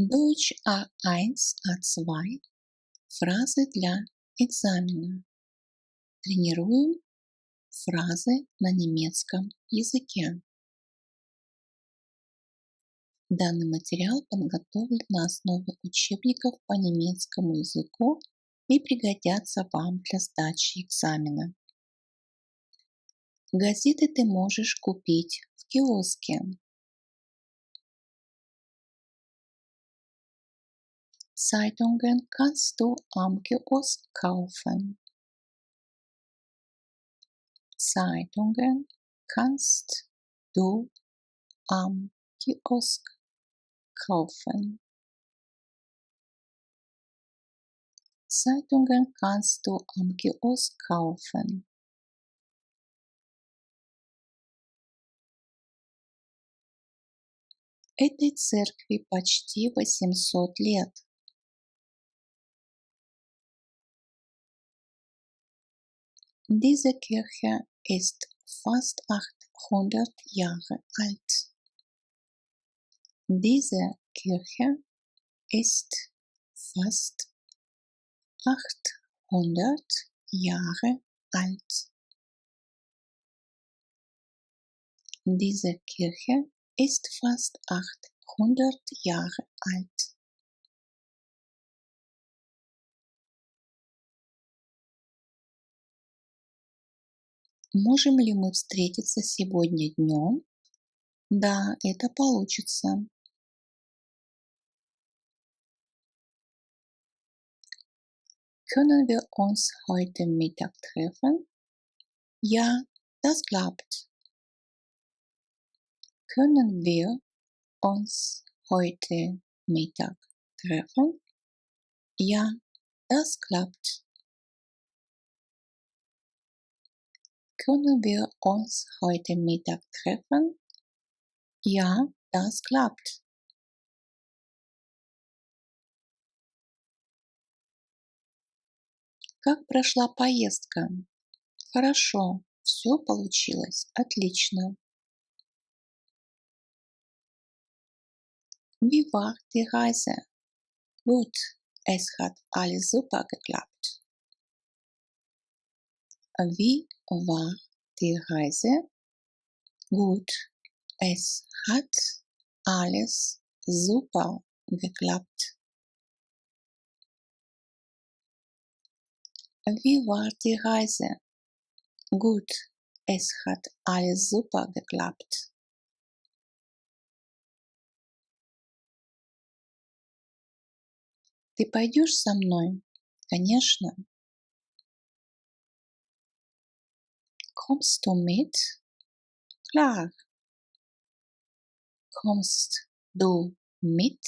Deutsch A1, A2. Фразы для экзамена. Тренируем фразы на немецком языке. Данный материал подготовлен на основе учебников по немецкому языку и пригодятся вам для сдачи экзамена. Газеты ты можешь купить в киоске. Zeitungen kannst du am Kiosk kaufen. Zeitungen kannst du am Kiosk kaufen. Zeitungen kannst du am Kiosk kaufen. Этой церкви почти 800 лет. Diese Kirche ist fast 800 Jahre alt. Diese Kirche ist fast 800 Jahre alt. Diese Kirche ist fast 800 Jahre alt. Можем ли мы встретиться сегодня днем? Да, это получится. Können wir uns heute Mittag treffen? Ja, das klappt. Können wir uns heute Mittag treffen? Ja, das klappt. Können wir uns heute Mittag treffen? Ja, das klappt. Как прошла поездка? Хорошо, все получилось отлично. Wie war die Reise? Gut, es hat alles super geklappt. Wie war die Reise? Gut, es hat alles super geklappt. Wie war die Reise? Gut, es hat alles super geklappt. Ты пойдешь со мной? Конечно. Kommst du mit? Klar. Kommst du mit?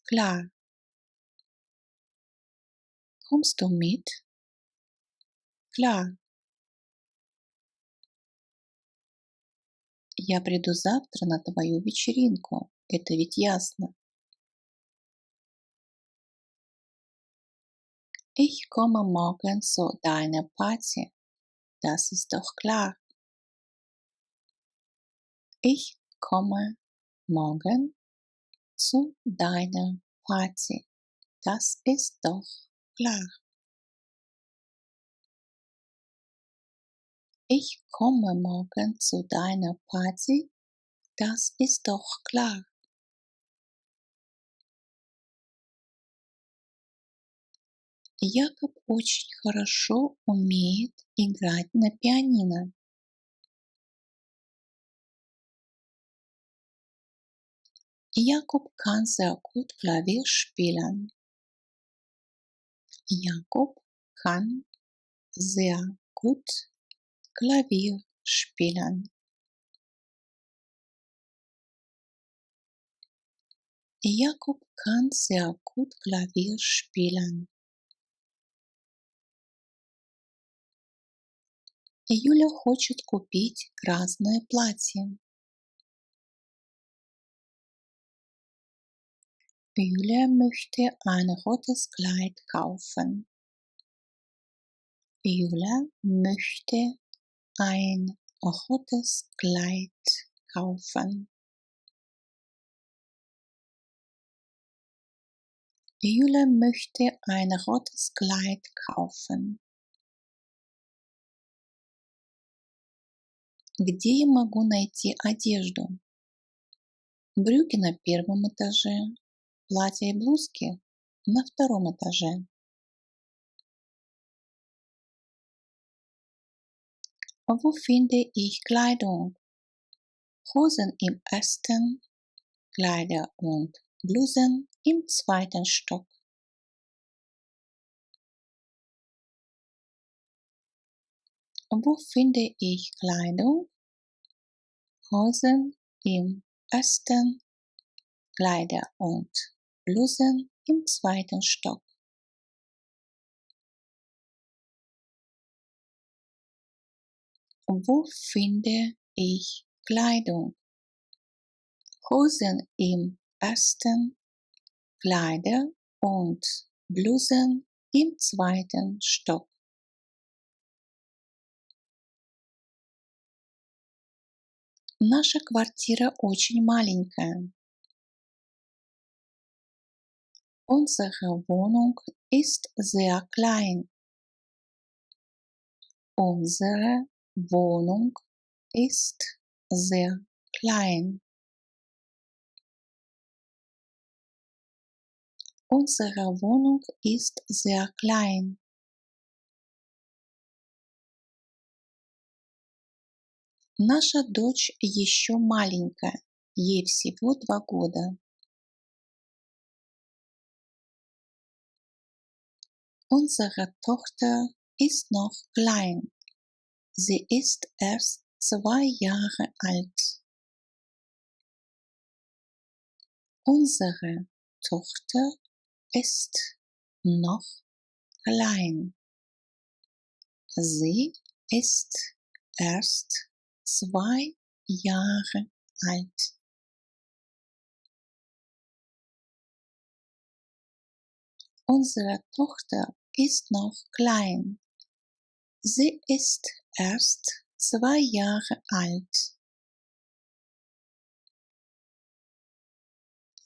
Klar. Kommst du mit? Klar. Я приду завтра на твою вечеринку. Это ведь ясно. Ich komme morgen zu deiner Party. Das ist doch klar. Ich komme morgen zu deiner Party. Das ist doch klar. Ich komme morgen zu deiner Party. Das ist doch klar. Якоб очень хорошо умеет играть на пианино. Jakob kann sehr gut Klavier spielen. Jakob kann sehr gut Klavier spielen. Jakob kann sehr gut Klavier spielen. Юля хочет купить красное платье. Julia möchte ein rotes Kleid kaufen. Julia möchte ein rotes Kleid kaufen. Jule möchte ein rotes Kleid kaufen. Где я могу найти одежду? Брюки на первом этаже, платья и блузки на втором этаже. Wo finde ich Kleidung? Hosen im ersten, Kleider und Blusen im zweiten Stock. Wo finde ich Kleidung? Hosen im ersten, Kleider und Blusen im zweiten Stock. Wo finde ich Kleidung? Hosen im ersten, Kleider und Blusen im zweiten Stock. Наша квартира очень маленькая. Unsere Wohnung ist sehr klein. Unsere Wohnung ist sehr klein. Unsere Wohnung ist sehr klein. Наша дочь еще маленькая, ей всего 2 года. Unsere Tochter ist noch klein. Sie ist erst 2 Jahre alt. Unsere Tochter ist noch klein. Sie ist erst 2 Jahre alt. Unsere Tochter ist noch klein. Sie ist erst 2 Jahre alt.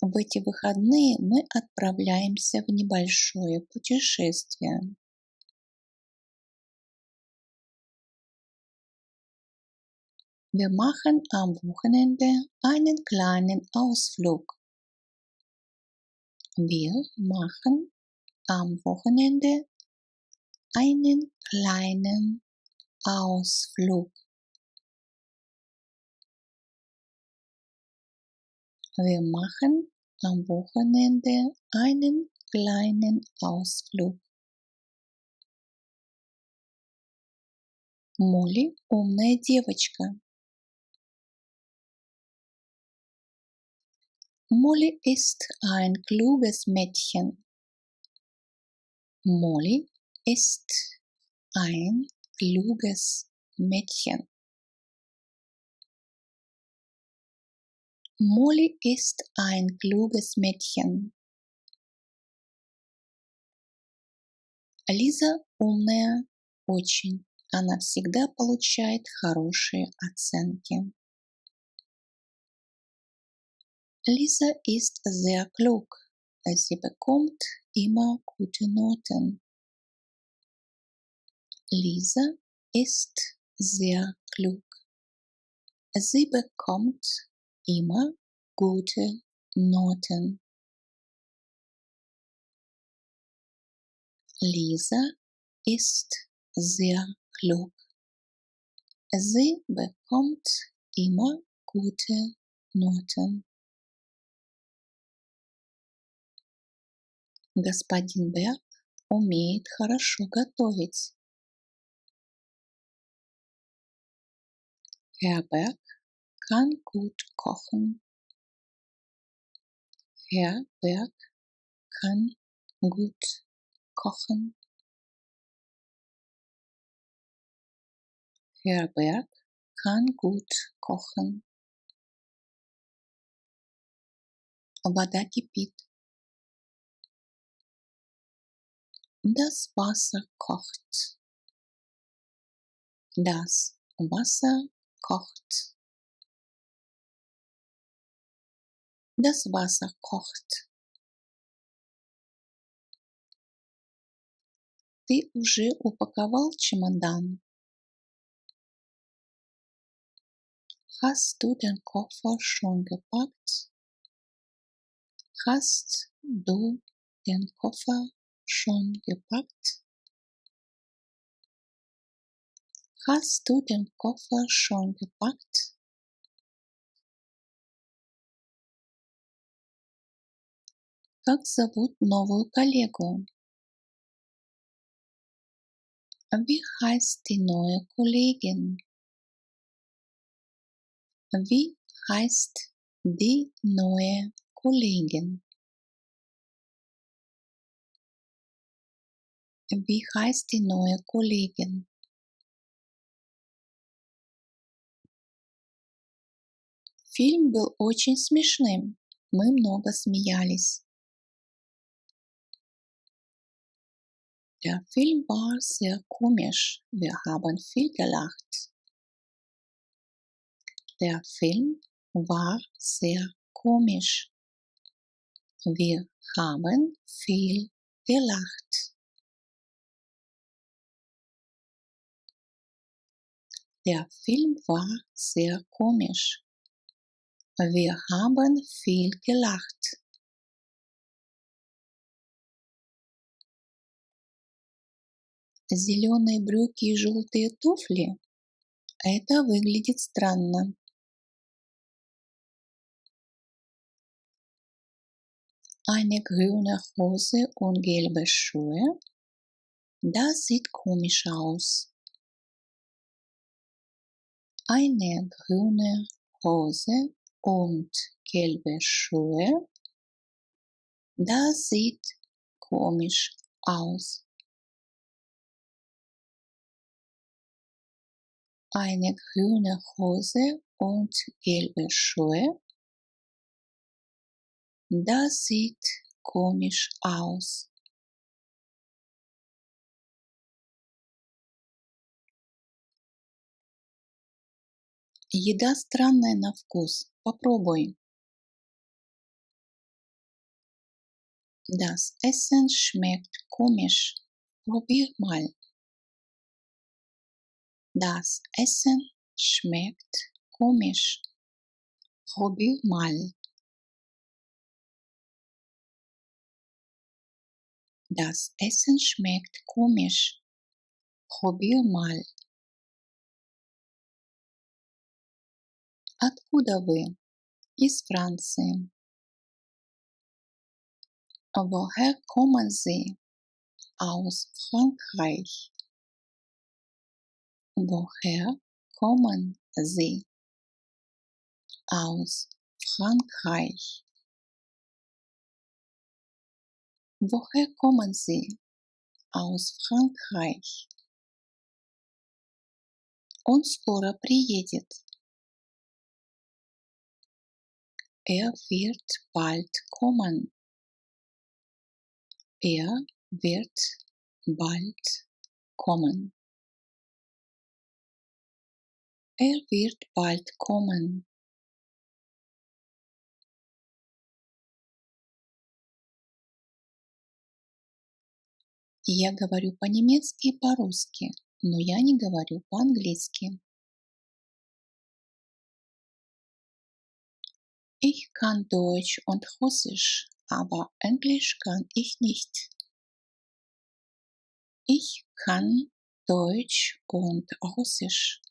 В эти выходные мы отправляемся в небольшое путешествие. Wir machen am Wochenende einen kleinen Ausflug. Wir machen am Wochenende einen kleinen Ausflug. Wir machen am Wochenende einen kleinen Ausflug. Молли умная девочка. Molly ist ein kluges Mädchen. Molly ist ein kluges Mädchen. Molly ist ein kluges Mädchen. Лиза умная очень. Она всегда получает хорошие оценки. Lisa ist sehr klug. Sie bekommt immer gute Noten. Lisa ist sehr klug. Sie bekommt immer gute Noten. Lisa ist sehr klug. Sie bekommt immer gute Noten. Господин Берг умеет хорошо готовить. Herr Berg kann gut kochen. Herr Berg kann gut kochen. Herr Berg kann gut kochen. Вода кипит. Das Wasser kocht. Das Wasser kocht. Das Wasser kocht. Ты уже упаковал чемодан? Hast du den Koffer schon gepackt? Hast du den Koffer schon gepackt? Hast du den Koffer schon gepackt? Как зовут новую коллегу? Wie heißt die neue Kollegin? Wie heißt die neue Kollegin? Wie heißt die neue Kollegin? Фильм был очень смешным. Мы много смеялись. Der Film war sehr komisch. Wir haben viel gelacht. Der Film war sehr komisch. Wir haben viel gelacht. Der Film war sehr komisch. Wir haben viel gelacht. Зеленые брюки и желтые туфли? Это выглядит странно. Eine grüne Hose und gelbe Schuhe? Das sieht komisch aus. Eine grüne Hose und gelbe Schuhe? Das sieht komisch aus. Eine grüne Hose und gelbe Schuhe? Das sieht komisch aus. Еда странная на вкус. Попробуй. Das Essen schmeckt komisch. Probier mal. Das Essen schmeckt komisch. Probier mal. Das Essen schmeckt komisch. Probier mal. Откуда вы? Из Франции. Woher kommen Sie? Aus Frankreich. Woher kommen Sie? Aus Frankreich. Woher kommen Sie? Aus Frankreich. Он скоро приедет. Er wird bald kommen. Er wird bald kommen. Er wird bald kommen. Я говорю по-немецки и по-русски, но я не говорю по-английски. Ich kann Deutsch und Russisch, aber Englisch kann ich nicht. Ich kann Deutsch und Russisch,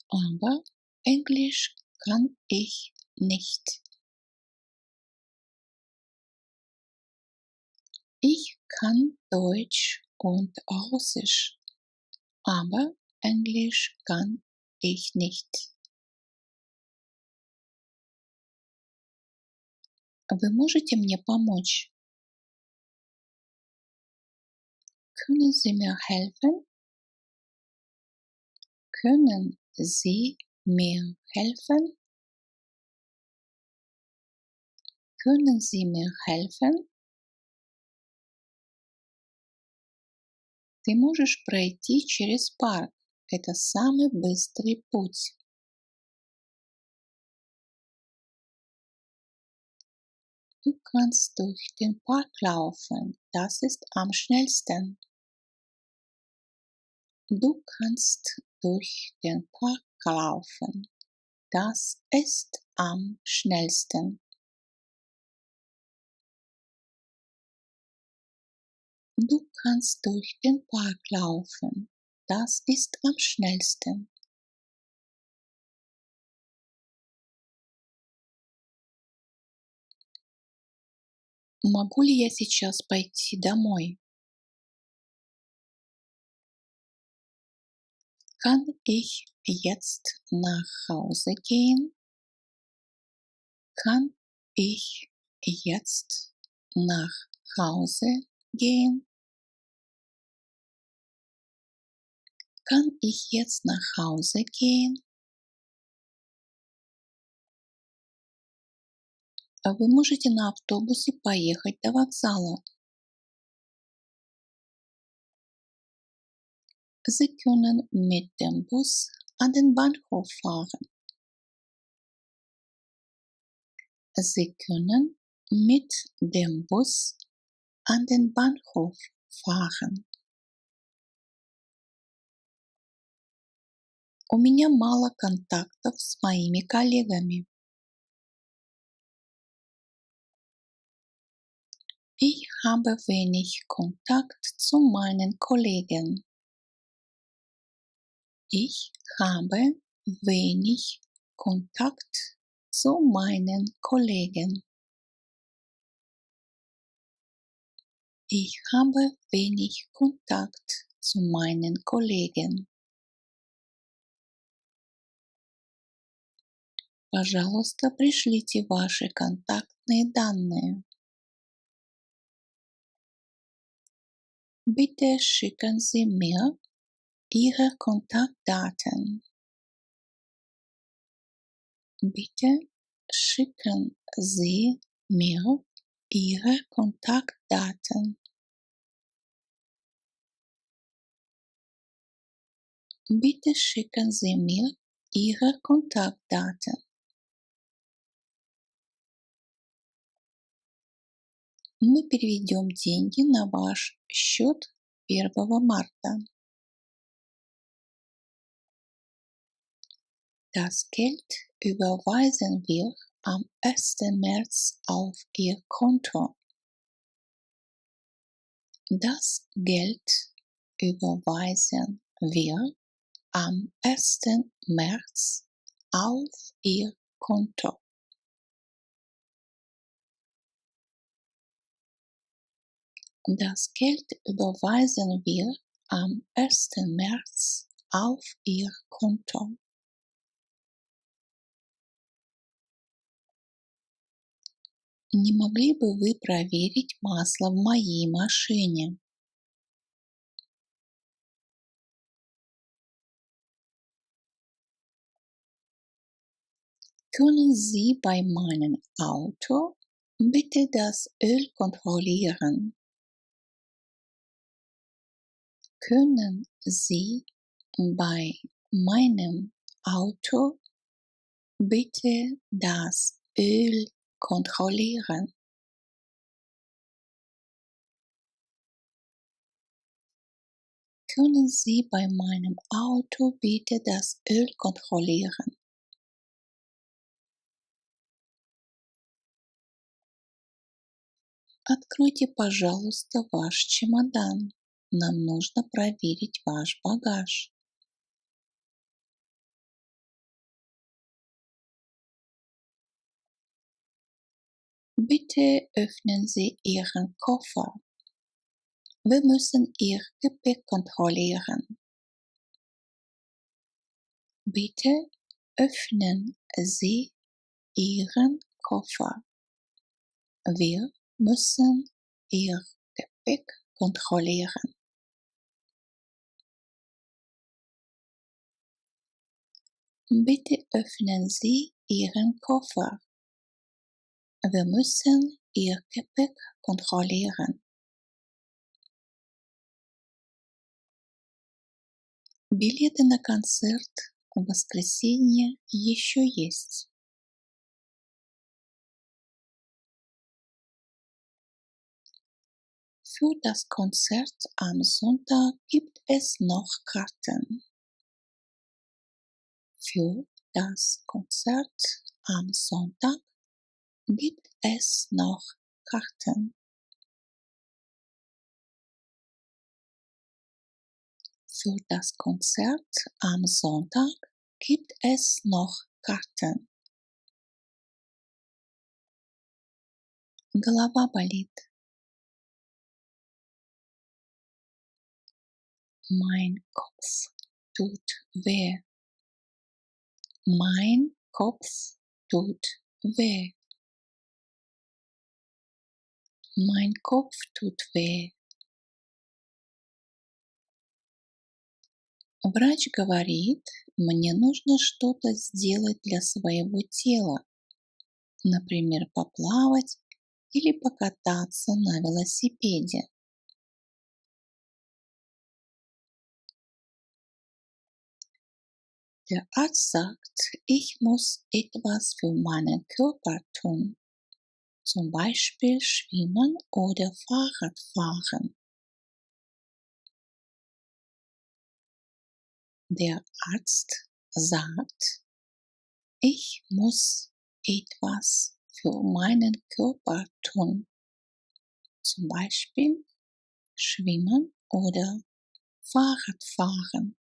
aber Englisch kann ich nicht. Ich kann Deutsch und Russisch, aber Englisch kann ich nicht. Вы можете мне помочь? Können Sie mir helfen? Können Sie mir helfen? Können Sie mir helfen? Ты можешь пройти через парк. Это самый быстрый путь. Du kannst durch den Park laufen. Das ist am schnellsten. Du kannst durch den Park laufen. Das ist am schnellsten. Du kannst durch den Park laufen. Das ist am schnellsten. Могу ли я сейчас пойти домой? Kann ich jetzt nach Hause gehen? Kann ich jetzt nach Hause gehen? Kann ich jetzt nach Hause gehen? А вы можете на автобусе поехать до вокзала. Sie können mit dem Bus an den Bahnhof fahren. Sie können mit dem Bus an den Bahnhof fahren. У меня мало контактов с моими коллегами. Ich habe wenig Kontakt zu meinen Kollegen. Ich habe wenig Kontakt zu meinen Kollegen. Ich habe wenig Kontakt zu meinen Kollegen. Пожалуйста, пришлите ваши контактные данные. Bitte schicken Sie mir Ihre Kontaktdaten. Bitte schicken Sie mir Ihre Kontaktdaten. Bitte schicken Sie mir Ihre Kontaktdaten. Мы переведем деньги на ваш счет 1 марта. Das Geld überweisen wir am 1. März auf Ihr Konto. Das Geld überweisen wir am 1. März auf Ihr Konto. Das Geld überweisen wir am 1. März auf Ihr Konto. Не могли бы вы проверить масло в моей машине? Können Sie bei meinem Auto bitte das Öl kontrollieren? Können Sie bei meinem Auto bitte das Öl kontrollieren? Können Sie bei meinem Auto bitte das Öl kontrollieren? Откройте, пожалуйста, ваш чемодан. Нам нужно проверить ваш багаж. Bitte öffnen Sie Ihren Koffer. Wir müssen Ihr Gepäck kontrollieren. Bitte öffnen Sie Ihren Koffer. Wir müssen Ihr Gepäck kontrollieren. Bitte öffnen Sie Ihren Koffer. Wir müssen Ihr Gepäck kontrollieren. Билеты на концерт в воскресенье еще есть. Für das Konzert am Sonntag gibt es noch Karten. Für das Konzert am Sonntag gibt es noch Karten. Für das Konzert am Sonntag gibt es noch Karten. Голова болит. Mein Kopf tut weh. Mein Kopf tut weh. Mein Kopf tut weh. Врач говорит, мне нужно что-то сделать для своего тела, например, поплавать или покататься на велосипеде. Der Arzt sagt, ich muss etwas für meinen Körper tun, zum Beispiel schwimmen oder Fahrrad fahren. Der Arzt sagt, ich muss etwas für meinen Körper tun, zum Beispiel schwimmen oder Fahrrad fahren.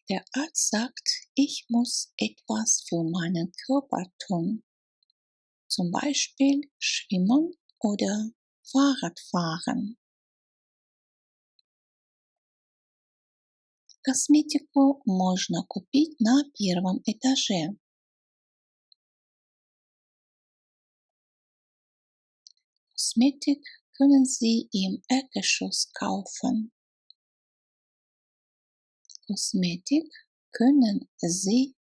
Der Arzt sagt, ich muss etwas für meinen Körper tun, zum Beispiel schwimmen oder Fahrrad fahren. Косметику можно купить на первом этаже. Kosmetik können Sie im Erdgeschoss kaufen. Kosmetik können Sie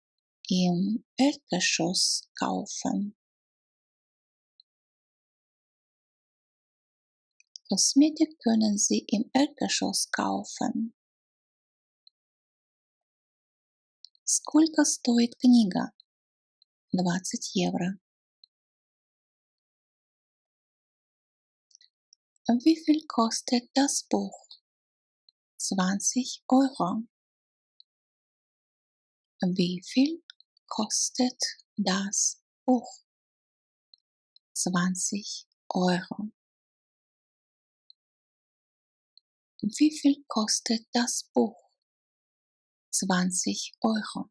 im Erdgeschoss kaufen. Kosmetik können Sie im Erdgeschoss kaufen. Сколько стоит книга? 20 евро. Wie viel kostet das Buch? 20 Euro. Wie viel kostet das Buch? 20 Euro. Wie viel kostet das Buch? 20 Euro.